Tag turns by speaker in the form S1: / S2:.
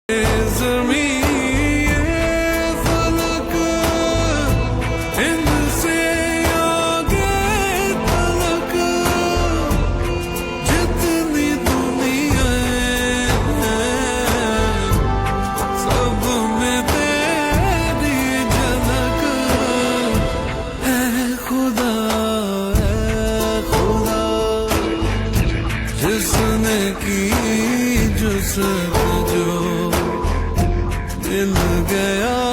S1: ज़मीं ये फलक इनसे आगे तलक जितनी दुनिया है सब में तेरी झलक है। खुदा जिसने की जुस्सत जो मिल गया